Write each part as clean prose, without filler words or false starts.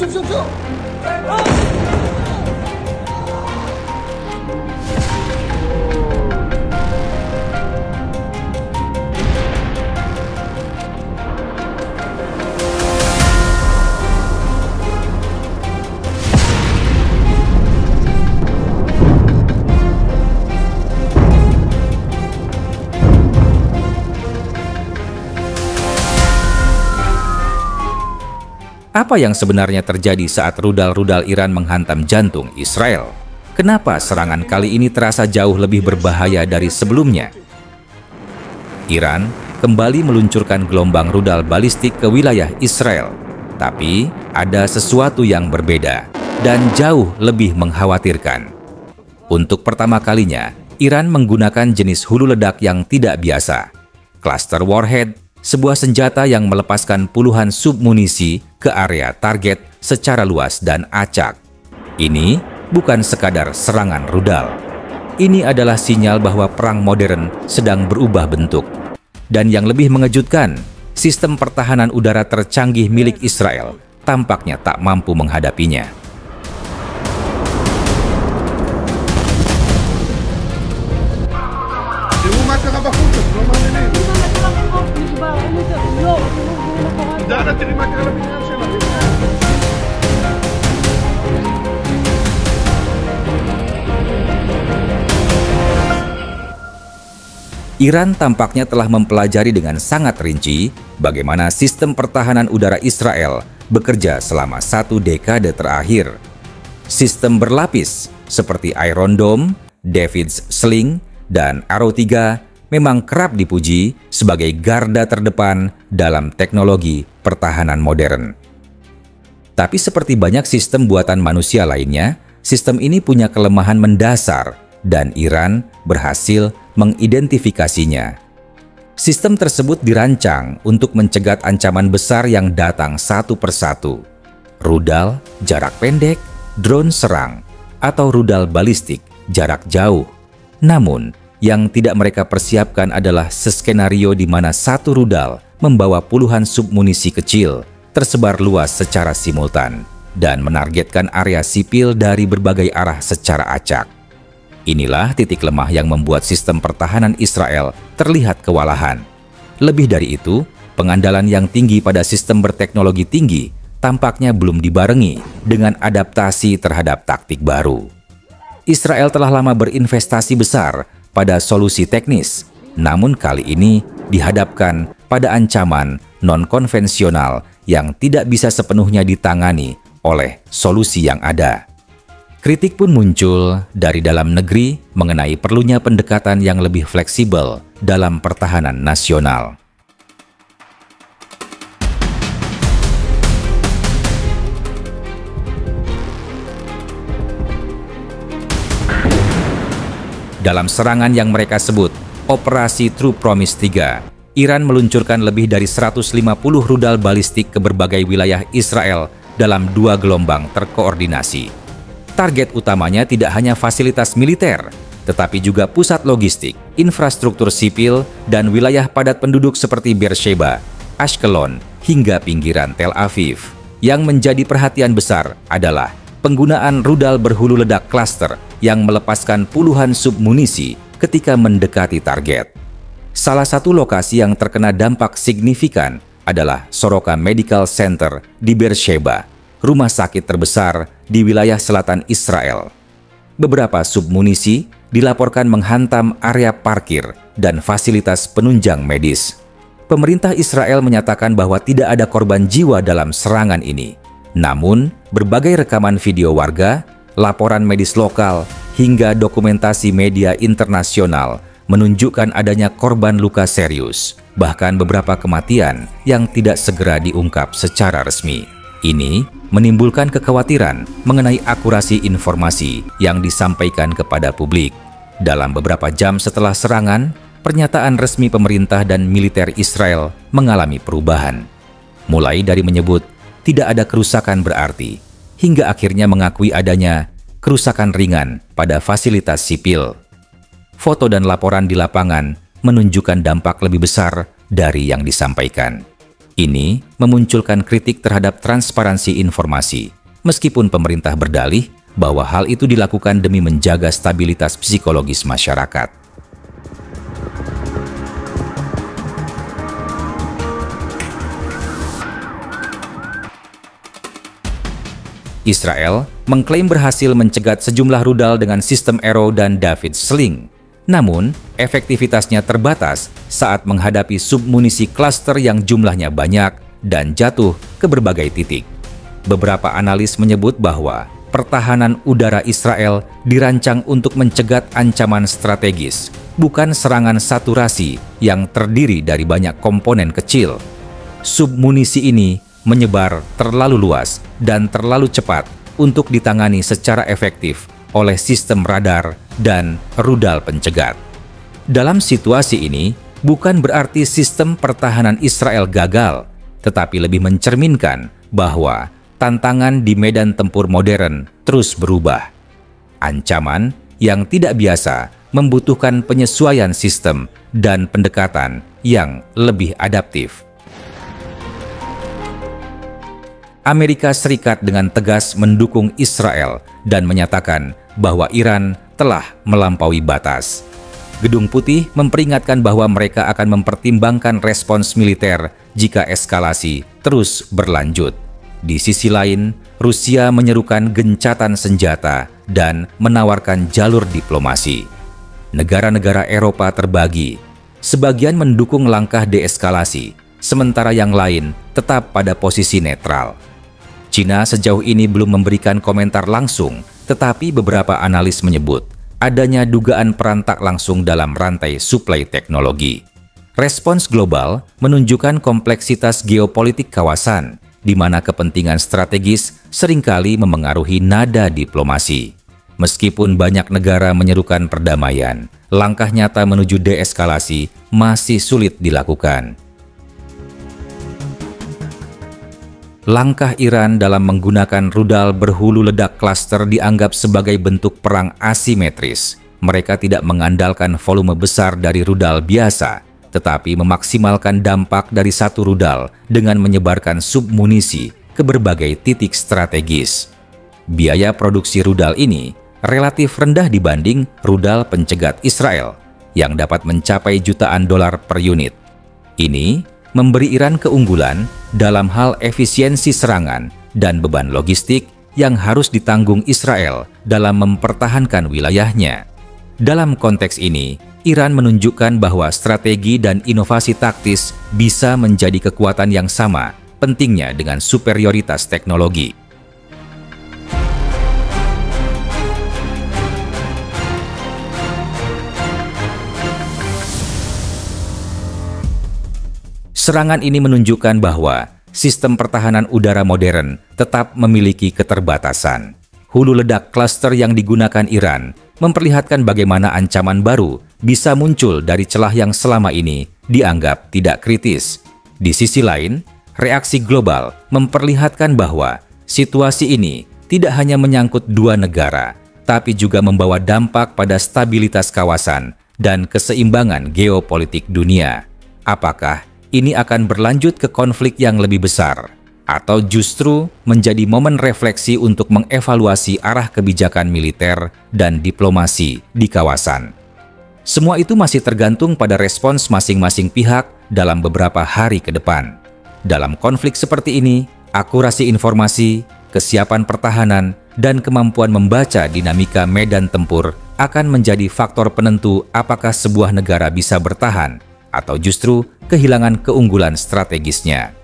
شوف شوف شوف. Apa yang sebenarnya terjadi saat rudal-rudal Iran menghantam jantung Israel? Kenapa serangan kali ini terasa jauh lebih berbahaya dari sebelumnya? Iran kembali meluncurkan gelombang rudal balistik ke wilayah Israel. Tapi ada sesuatu yang berbeda dan jauh lebih mengkhawatirkan. Untuk pertama kalinya, Iran menggunakan jenis hulu ledak yang tidak biasa. Cluster warhead, sebuah senjata yang melepaskan puluhan submunisi ke area target secara luas dan acak. Ini bukan sekadar serangan rudal. Ini adalah sinyal bahwa perang modern sedang berubah bentuk. Dan yang lebih mengejutkan, sistem pertahanan udara tercanggih milik Israel tampaknya tak mampu menghadapinya. Iran tampaknya telah mempelajari dengan sangat rinci bagaimana sistem pertahanan udara Israel bekerja selama 1 dekade terakhir. Sistem berlapis seperti Iron Dome, David's Sling, dan Arrow 3 memang kerap dipuji sebagai garda terdepan dalam teknologi pertahanan modern. Tapi seperti banyak sistem buatan manusia lainnya, sistem ini punya kelemahan mendasar dan Iran berhasil mengidentifikasinya. Sistem tersebut dirancang untuk mencegat ancaman besar yang datang satu persatu. Rudal jarak pendek, drone serang, atau rudal balistik jarak jauh. Namun, yang tidak mereka persiapkan adalah skenario di mana satu rudal membawa puluhan submunisi kecil tersebar luas secara simultan dan menargetkan area sipil dari berbagai arah secara acak. Inilah titik lemah yang membuat sistem pertahanan Israel terlihat kewalahan. Lebih dari itu, pengandalan yang tinggi pada sistem berteknologi tinggi tampaknya belum dibarengi dengan adaptasi terhadap taktik baru. Israel telah lama berinvestasi besar pada solusi teknis, namun kali ini dihadapkan pada ancaman non-konvensional yang tidak bisa sepenuhnya ditangani oleh solusi yang ada. Kritik pun muncul dari dalam negeri mengenai perlunya pendekatan yang lebih fleksibel dalam pertahanan nasional. Dalam serangan yang mereka sebut Operasi True Promise 3, Iran meluncurkan lebih dari 150 rudal balistik ke berbagai wilayah Israel dalam 2 gelombang terkoordinasi. Target utamanya tidak hanya fasilitas militer, tetapi juga pusat logistik, infrastruktur sipil, dan wilayah padat penduduk seperti Beersheba, Ashkelon, hingga pinggiran Tel Aviv. Yang menjadi perhatian besar adalah penggunaan rudal berhulu ledak cluster yang melepaskan puluhan submunisi ketika mendekati target. Salah satu lokasi yang terkena dampak signifikan adalah Soroka Medical Center di Beersheba, rumah sakit terbesar di wilayah selatan Israel. Beberapa submunisi dilaporkan menghantam area parkir dan fasilitas penunjang medis. Pemerintah Israel menyatakan bahwa tidak ada korban jiwa dalam serangan ini. Namun, berbagai rekaman video warga, laporan medis lokal, hingga dokumentasi media internasional menunjukkan adanya korban luka serius, bahkan beberapa kematian yang tidak segera diungkap secara resmi. Ini menimbulkan kekhawatiran mengenai akurasi informasi yang disampaikan kepada publik. Dalam beberapa jam setelah serangan, pernyataan resmi pemerintah dan militer Israel mengalami perubahan. Mulai dari menyebut tidak ada kerusakan berarti, hingga akhirnya mengakui adanya kerusakan ringan pada fasilitas sipil. Foto dan laporan di lapangan menunjukkan dampak lebih besar dari yang disampaikan. Ini memunculkan kritik terhadap transparansi informasi, meskipun pemerintah berdalih bahwa hal itu dilakukan demi menjaga stabilitas psikologis masyarakat. Israel mengklaim berhasil mencegat sejumlah rudal dengan sistem Arrow dan David Sling. Namun, efektivitasnya terbatas saat menghadapi submunisi klaster yang jumlahnya banyak dan jatuh ke berbagai titik. Beberapa analis menyebut bahwa pertahanan udara Israel dirancang untuk mencegat ancaman strategis, bukan serangan saturasi yang terdiri dari banyak komponen kecil. Submunisi ini menyebar terlalu luas dan terlalu cepat untuk ditangani secara efektif oleh sistem radar dan rudal pencegat. Dalam situasi ini, bukan berarti sistem pertahanan Israel gagal, tetapi lebih mencerminkan bahwa tantangan di medan tempur modern terus berubah. Ancaman yang tidak biasa membutuhkan penyesuaian sistem dan pendekatan yang lebih adaptif. Amerika Serikat dengan tegas mendukung Israel dan menyatakan bahwa Iran telah melampaui batas. Gedung Putih memperingatkan bahwa mereka akan mempertimbangkan respons militer jika eskalasi terus berlanjut. Di sisi lain, Rusia menyerukan gencatan senjata dan menawarkan jalur diplomasi. Negara-negara Eropa terbagi. Sebagian mendukung langkah deeskalasi, sementara yang lain tetap pada posisi netral. China sejauh ini belum memberikan komentar langsung, tetapi beberapa analis menyebut adanya dugaan peran tak langsung dalam rantai suplai teknologi. Respons global menunjukkan kompleksitas geopolitik kawasan, di mana kepentingan strategis seringkali memengaruhi nada diplomasi. Meskipun banyak negara menyerukan perdamaian, langkah nyata menuju deeskalasi masih sulit dilakukan. Langkah Iran dalam menggunakan rudal berhulu ledak klaster dianggap sebagai bentuk perang asimetris. Mereka tidak mengandalkan volume besar dari rudal biasa, tetapi memaksimalkan dampak dari satu rudal dengan menyebarkan submunisi ke berbagai titik strategis. Biaya produksi rudal ini relatif rendah dibanding rudal pencegat Israel, yang dapat mencapai jutaan dolar per unit. Ini memberi Iran keunggulan dalam hal efisiensi serangan dan beban logistik yang harus ditanggung Israel dalam mempertahankan wilayahnya. Dalam konteks ini, Iran menunjukkan bahwa strategi dan inovasi taktis bisa menjadi kekuatan yang sama, pentingnya dengan superioritas teknologi. Serangan ini menunjukkan bahwa sistem pertahanan udara modern tetap memiliki keterbatasan. Hulu ledak klaster yang digunakan Iran memperlihatkan bagaimana ancaman baru bisa muncul dari celah yang selama ini dianggap tidak kritis. Di sisi lain, reaksi global memperlihatkan bahwa situasi ini tidak hanya menyangkut dua negara, tapi juga membawa dampak pada stabilitas kawasan dan keseimbangan geopolitik dunia. Apakah ini akan berlanjut ke konflik yang lebih besar, atau justru menjadi momen refleksi untuk mengevaluasi arah kebijakan militer dan diplomasi di kawasan? Semua itu masih tergantung pada respons masing-masing pihak dalam beberapa hari ke depan. Dalam konflik seperti ini, akurasi informasi, kesiapan pertahanan, dan kemampuan membaca dinamika medan tempur akan menjadi faktor penentu apakah sebuah negara bisa bertahan atau justru kehilangan keunggulan strategisnya.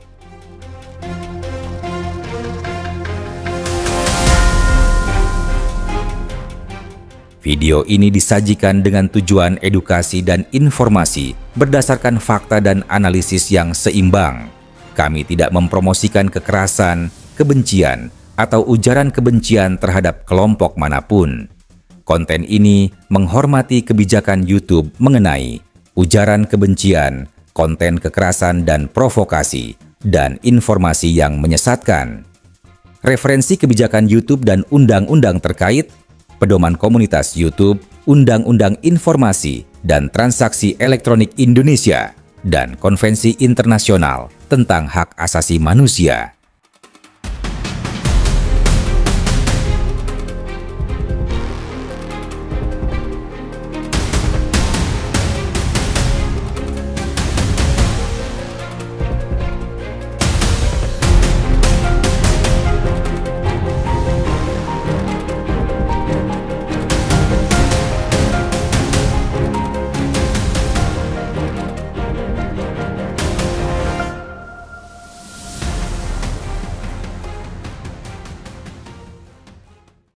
Video ini disajikan dengan tujuan edukasi dan informasi berdasarkan fakta dan analisis yang seimbang. Kami tidak mempromosikan kekerasan, kebencian, atau ujaran kebencian terhadap kelompok manapun. Konten ini menghormati kebijakan YouTube mengenai ujaran kebencian, konten kekerasan dan provokasi, dan informasi yang menyesatkan. Referensi kebijakan YouTube dan undang-undang terkait, Pedoman Komunitas YouTube, Undang-Undang Informasi dan Transaksi Elektronik Indonesia, dan konvensi internasional tentang hak asasi manusia.